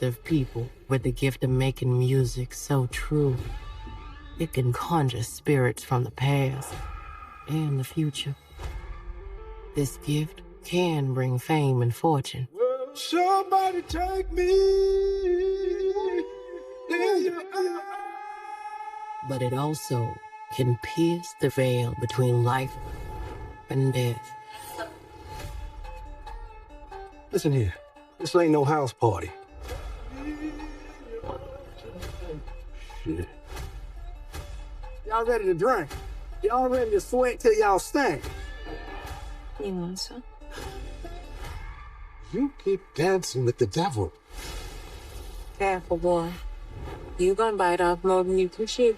of people with the gift of making music so true. It can conjure spirits from the past and the future. This gift can bring fame and fortune. Somebody take me. But it also can pierce the veil between life and death. Listen here, this ain't no house party. Shit. Y'all ready to drink? Y'all ready to sweat till y'all stink? You want some? You keep dancing with the devil. Careful, boy. You gonna bite off more than you can chew.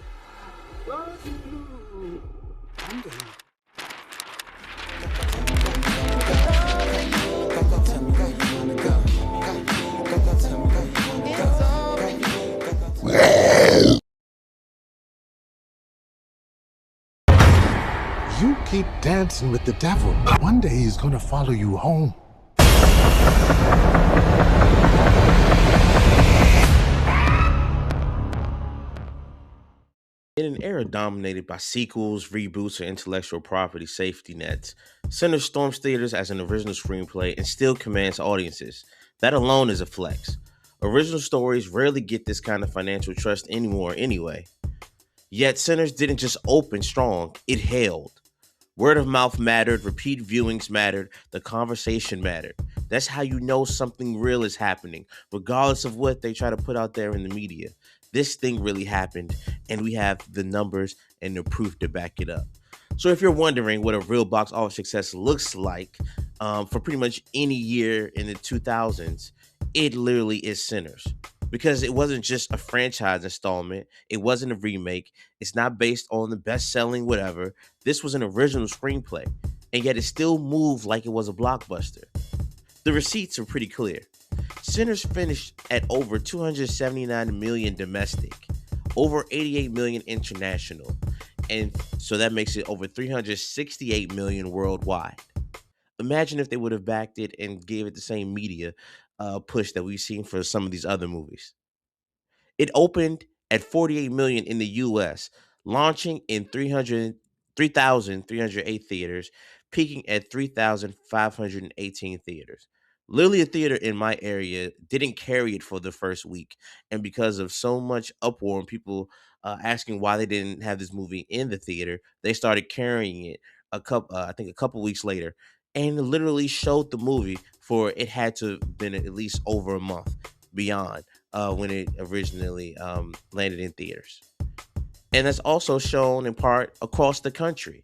You keep dancing with the devil. One day he's gonna follow you home. In an era dominated by sequels, reboots, and intellectual property safety nets, Sinners storms theaters as an original screenplay and still commands audiences. That alone is a flex. Original stories rarely get this kind of financial trust anymore anyway. Yet Sinners didn't just open strong, it held. Word of mouth mattered, repeat viewings mattered, the conversation mattered. That's how you know something real is happening, regardless of what they try to put out there in the media. This thing really happened, and we have the numbers and the proof to back it up. So if you're wondering what a real box office success looks like for pretty much any year in the 2000s, it literally is Sinners. Because it wasn't just a franchise installment, it wasn't a remake, it's not based on the best-selling whatever. This was an original screenplay, and yet it still moved like it was a blockbuster. The receipts are pretty clear. Sinners finished at over 279 million domestic, over 88 million international, and so that makes it over 368 million worldwide. Imagine if they would have backed it and gave it the same media push that we've seen for some of these other movies. It opened at 48 million in the US, launching in 3,308 theaters, peaking at 3,518 theaters. Literally, a theater in my area didn't carry it for the first week, and because of so much uproar and people asking why they didn't have this movie in the theater, they started carrying it I think a couple weeks later, and literally showed the movie for it had to have been at least over a month beyond when it originally landed in theaters. And that's also shown in part across the country,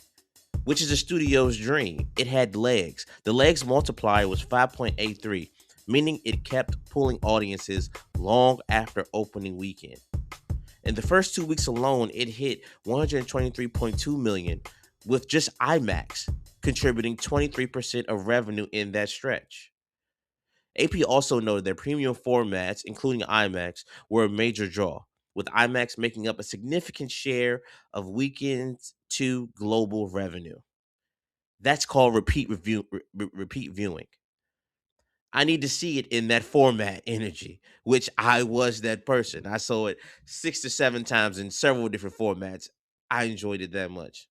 which is the studio's dream. It had legs. The legs multiplier was 5.83, meaning it kept pulling audiences long after opening weekend. In the first 2 weeks alone, it hit 123.2 million, with just IMAX contributing 23% of revenue in that stretch. AP also noted that premium formats, including IMAX, were a major draw, with IMAX making up a significant share of weekend to global revenue. That's called repeat viewing. I need to see it in that format energy, which I was that person. I saw it 6 to 7 times in several different formats. I enjoyed it that much.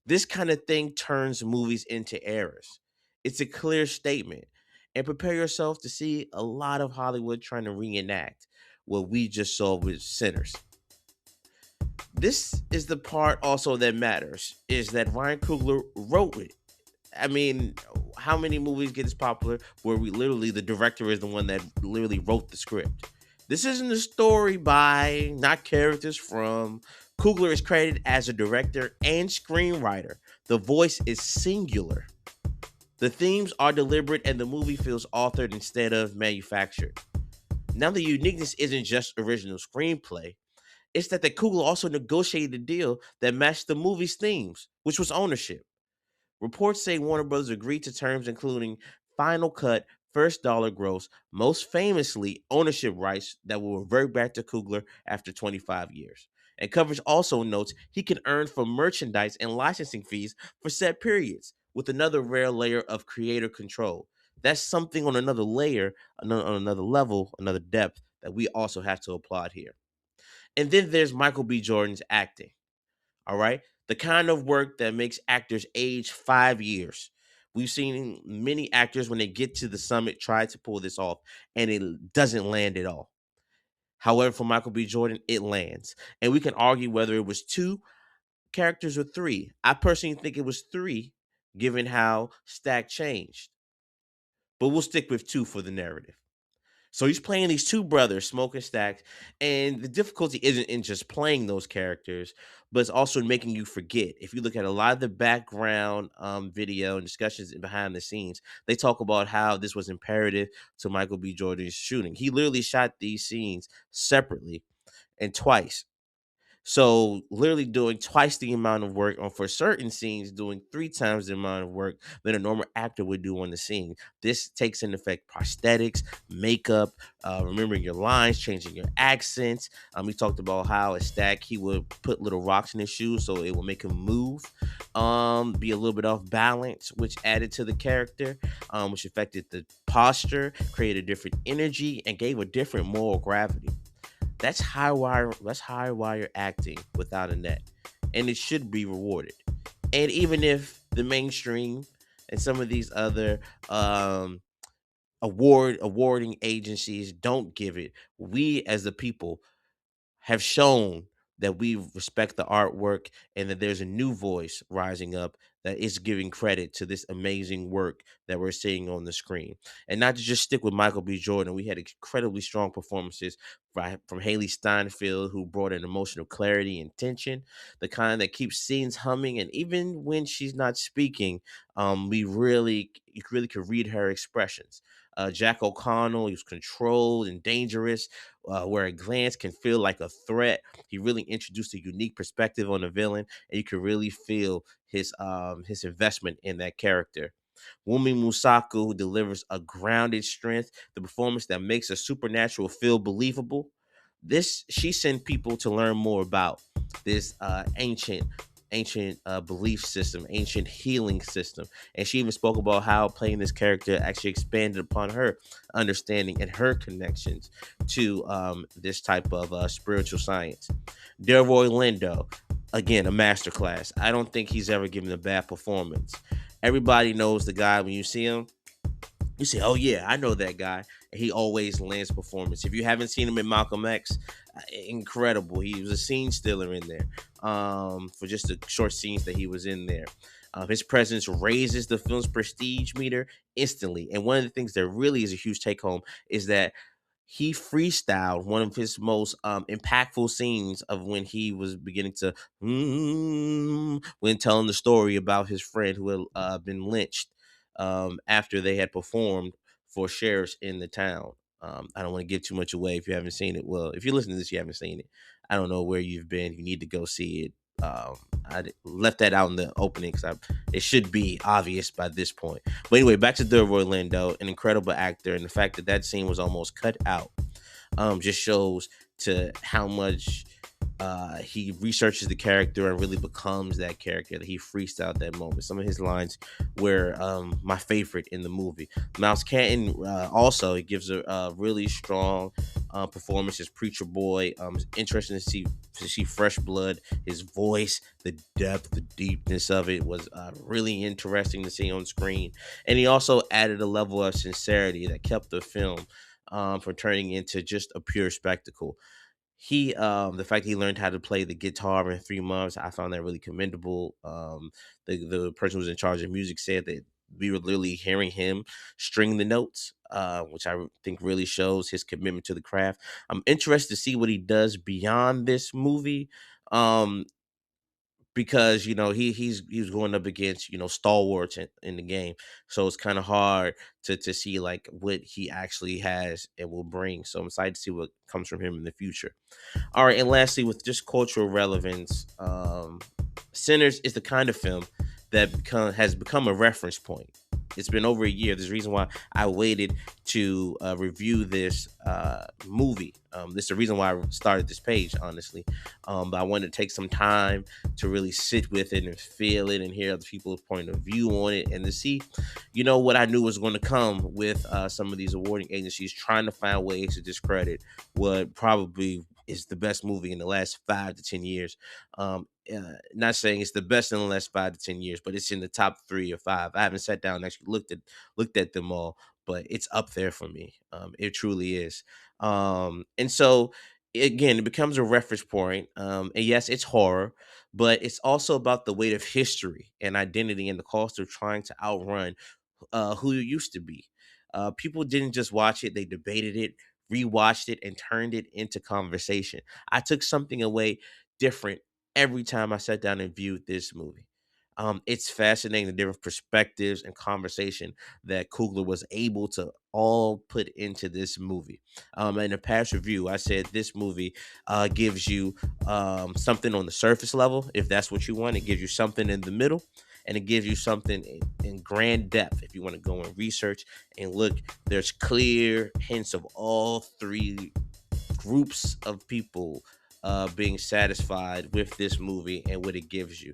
This kind of thing turns movies into eras. It's a clear statement. And prepare yourself to see a lot of Hollywood trying to reenact what we just saw with Sinners. This is the part also that matters, is that Ryan Coogler wrote it. I mean, how many movies get this popular where we literally, the director is the one that literally wrote the script? This isn't a story by, not characters from. Coogler is credited as a director and screenwriter. The voice is singular. The themes are deliberate and the movie feels authored instead of manufactured. Now, the uniqueness isn't just original screenplay, it's that the Coogler also negotiated a deal that matched the movie's themes, which was ownership. Reports say Warner Bros. Agreed to terms including final cut, first dollar gross, most famously ownership rights that will revert back to Coogler after 25 years. And coverage also notes he can earn from merchandise and licensing fees for set periods, with another rare layer of creator control. That's something on another layer, on another level, another depth that we also have to applaud here. And then there's Michael B. Jordan's acting. All right. The kind of work that makes actors age 5 years. We've seen many actors when they get to the summit try to pull this off and it doesn't land at all. However, for Michael B. Jordan, it lands. And we can argue whether it was two characters or three. I personally think it was three, given how Stack changed. But we'll stick with two for the narrative. So he's playing these two brothers, Smoke and Stack, and the difficulty isn't in just playing those characters, but it's also in making you forget. If you look at a lot of the background video and discussions behind the scenes, they talk about how this was imperative to Michael B. Jordan's shooting. He literally shot these scenes separately and twice. So literally doing twice the amount of work on for certain scenes, doing three times the amount of work than a normal actor would do on the scene. This takes into effect prosthetics, makeup, remembering your lines, changing your accents. We talked about how a Stack he would put little rocks in his shoes so it would make him move, be a little bit off balance, which added to the character, which affected the posture, created a different energy, and gave a different moral gravity. That's high wire. That's high wire acting without a net, and it should be rewarded. And even if the mainstream and some of these other awarding agencies don't give it, we as the people have shown that we respect the artwork and that there's a new voice rising up that is giving credit to this amazing work that we're seeing on the screen. And not to just stick with Michael B. Jordan, we had incredibly strong performances from Haley Steinfeld, who brought an emotional clarity and tension, the kind that keeps scenes humming. And even when she's not speaking, you really could read her expressions. Jack O'Connell, he was controlled and dangerous, where a glance can feel like a threat. He really introduced a unique perspective on the villain, and you can really feel his investment in that character. Wumi Musaku, who delivers a grounded strength, the performance that makes a supernatural feel believable. This she sent people to learn more about this ancient belief system, ancient healing system. And she even spoke about how playing this character actually expanded upon her understanding and her connections to this type of spiritual science. Delroy Lindo, again, a masterclass. I don't think he's ever given a bad performance. Everybody knows the guy when you see him. You say, "Oh yeah, I know that guy." And he always lands performance. If you haven't seen him in Malcolm X, incredible. He was a scene stealer in there for just the short scenes that he was in there. His presence raises the film's prestige meter instantly. And one of the things that really is a huge take home is that he freestyled one of his most impactful scenes of when he was beginning to when telling the story about his friend who had been lynched after they had performed for sheriffs in the town. I don't want to give too much away if you haven't seen it. Well, if you listen to this, you haven't seen it. I don't know where you've been. You need to go see it. Left that out in the opening because it should be obvious by this point. But anyway, back to Delroy Lindo, an incredible actor, and the fact that that scene was almost cut out just shows to how much he researches the character and really becomes that character that he freestyled that moment. Some of his lines were my favorite in the movie. Mouse Canton also he gives a really strong performance as Preacher Boy. It's interesting to see fresh blood. His voice, the depth, the deepness of it was really interesting to see on screen. And he also added a level of sincerity that kept the film from turning into just a pure spectacle. He the fact that he learned how to play the guitar in 3 months, I found that really commendable. The person who was in charge of music said that we were literally hearing him string the notes, which I think really shows his commitment to the craft. I'm interested to see what he does beyond this movie. Because he's going up against stalwarts in the game, so it's kind of hard to see like what he actually has and will bring. So I'm excited to see what comes from him in the future. All right, and lastly, with just cultural relevance, Sinners is the kind of film that has become a reference point. It's been over a year. There's a reason why I waited to review this movie. This is the reason why I started this page, honestly. But I wanted to take some time to really sit with it and feel it and hear other people's point of view on it and to see, what I knew was going to come with some of these awarding agencies trying to find ways to discredit what probably is the best movie in the last 5 to 10 years. Not saying it's the best in the last 5 to 10 years, but it's in the top 3 or 5. I haven't sat down and actually looked at them all, but it's up there for me. It truly is. And so again, it becomes a reference point. And yes, it's horror, but it's also about the weight of history and identity and the cost of trying to outrun who you used to be. People didn't just watch it; they debated it, rewatched it, and turned it into conversation. I took something away different every time I sat down and viewed this movie. It's fascinating the different perspectives and conversation that Coogler was able to all put into this movie. In a past review, I said this movie gives you something on the surface level, if that's what you want. It gives you something in the middle, and it gives you something in grand depth. If you want to go and research and look, there's clear hints of all three groups of people being satisfied with this movie and what it gives you.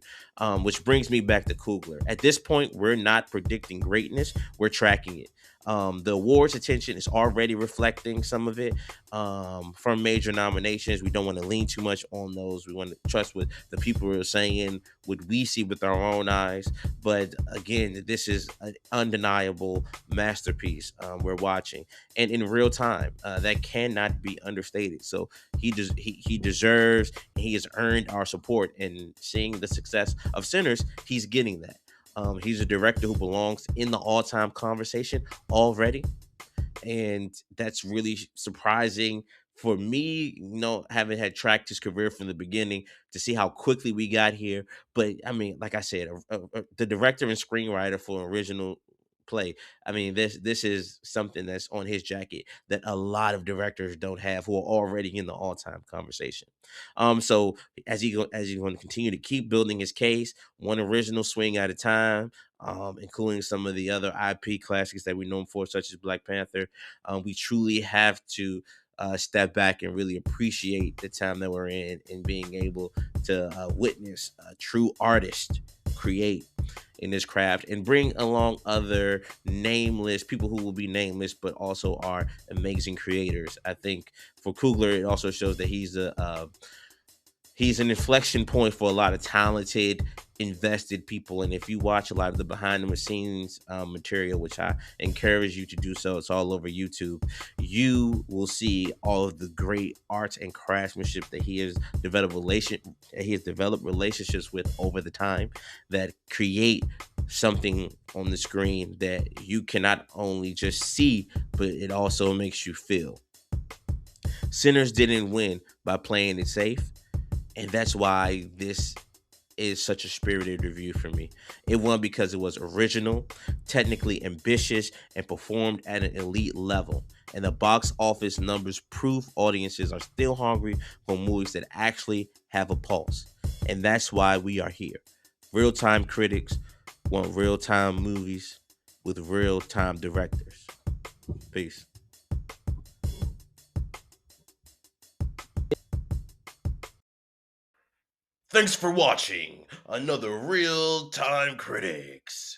Which brings me back to Coogler. At this point, we're not predicting greatness, we're tracking it. The awards attention is already reflecting some of it from major nominations. We don't want to lean too much on those. We want to trust what the people are saying, what we see with our own eyes. But again, this is an undeniable masterpiece we're watching, and in real time. That cannot be understated. So he deserves, and he has earned our support. And seeing the success of Sinners, he's getting that. He's a director who belongs in the all-time conversation already, and that's really surprising for me, having had tracked his career from the beginning, to see how quickly we got here. But I mean, like I said, the director and screenwriter for original play. I mean, this is something that's on his jacket that a lot of directors don't have, who are already in the all-time conversation. So as he's going to continue to keep building his case, one original swing at a time, including some of the other IP classics that we know him for, such as Black Panther. We truly have to step back and really appreciate the time that we're in, and being able to witness a true artist create in this craft, and bring along other nameless people who will be nameless, but also are amazing creators. I think for Coogler, it also shows that he's an inflection point for a lot of talented, invested people. And if you watch a lot of the behind the scenes material, which I encourage you to do so, it's all over YouTube, you will see all of the great arts and craftsmanship that he has developed relationships with over the time, that create something on the screen that you cannot only just see, but it also makes you feel. Sinners didn't win by playing it safe, and that's why this is such a spirited review for me. It won because it was original, technically ambitious, and performed at an elite level. And the box office numbers prove audiences are still hungry for movies that actually have a pulse. And that's why we are here. Real time critics want real time movies with real time directors. Peace. Thanks for watching another Real Time Critics.